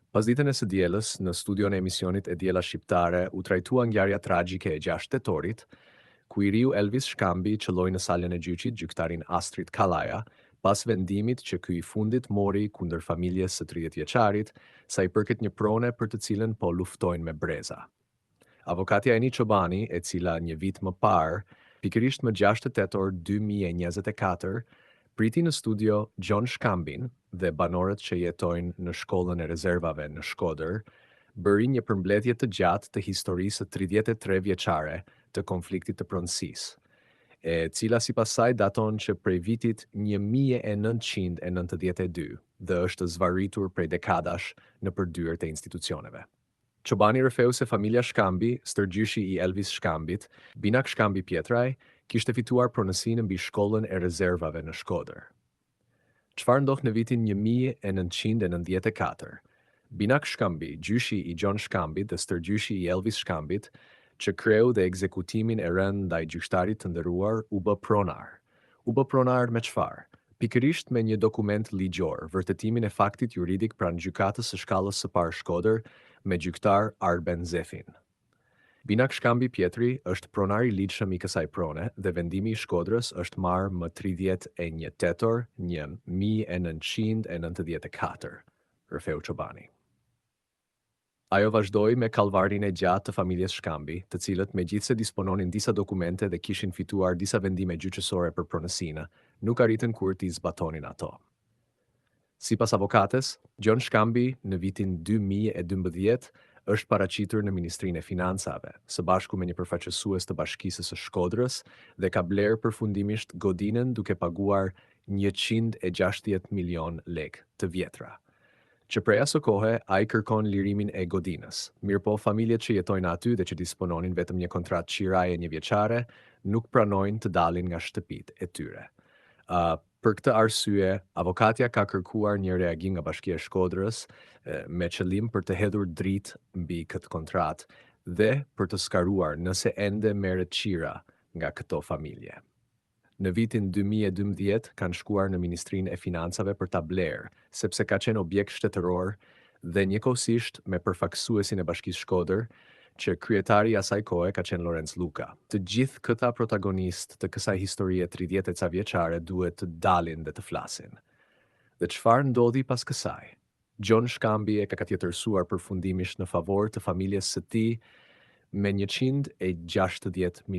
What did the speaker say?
Pas ditën e së dielës, në studion e emisionit e Diela Shqiptare, u trajtua ngjarja tragjike e 6 tetorit, ku i riu Elvis Shkambi qëlloi në salën e gjyqit gjyktarin Astrid Kallaja, pas vendimit që ky i fundit mori kundër familjes së 30 vjeçarit, sa i përket një prone për të cilën po luftojnë me breza. Avokatja Eni Çobani, e cila një vit më parë, pikërisht më 6 tetor 2024, priti në studio John Shkambin dhe banorët që jetojnë në shkollën e rezervave në Shkodër, bëri një përmbledhje të gjatë të historisë së 33 vjeçare të konfliktit të pronësisë, e cila sipas saj daton që prej vitit 1992 dhe është zvarritur prej dekadash në përdyert e institucioneve. Çobani rrëfeu se familja Shkambi, stërgjyshi i Elvis Shkambit, Binak Shkambi Pietraj, kishte fituar pronësinë mbi shkollën e rezervave në Shkodër. Çfarë ndodh në vitin 1994? Binak Shkambi, gjyshi i John Shkambit dhe stërgjyshi i Elvis Shkambit, që kreu dhe ekzekutimin e rënd ndaj gjyqtarit të nderuar, u bë pronar. U bë pronar me çfarë? Pikërisht me një dokument ligjor, vërtetimin e faktit juridik pranë gjykatës së shkallës së parë Shkodër me gjyktar Arben Zefin. Binak Shkambi Pietri është pronar i ligjshëm i kësaj prone dhe vendimi i Shkodrës është marrë më 31 tetor 1994, rrëfeu Çobani. Ajo vazhdoi me kallvarin e gjatë të familjes Shkambi, të cilët megjithse dispononin disa dokumente dhe kishin fituar disa vendime gjyqësore për pronësinë, nuk arritën kur t'i zbatonin ato. Sipas avokates, John Shkambi në vitin 2012 është paraqitur në Ministrinë e Financave, së bashku me një përfaqësues të Bashkisë së Shkodrës dhe ka blerë përfundimisht godinën duke paguar 160 milion lek të vjetra. Që prej asë kohe, a i kërkon lirimin e godinës. Mirë po, familjet që jetojnë aty dhe që dispononin vetëm një kontratë qiraje 1 vjeçare, nuk pranojnë të dalin nga shtëpit e tyre. Për këtë arsye, avokatja ka kërkuar një reagim nga Bashkia e Shkodrës me qëllim për të hedhur dritë mbi këtë kontratë dhe për të skaruar nëse ende merret qira nga këto familje. Në vitin 2012 kanë shkuar në Ministrinë e Financave për ta blerë, sepse ka qenë objekt shtetëror dhe njëkohësisht me përfaqësuesin e Bashkisë Shkodër, që kryetari i asaj kohe ka qenë Lorenz Luka. Të gjithë këta protagonistë të kësaj historie 30 e ca vjeçare duhet të dalin dhe të flasin. Dhe çfarë ndodhi pas kësaj? John Shkambi e ka tjetërsuar përfundimisht në favor të familjes së tij me 160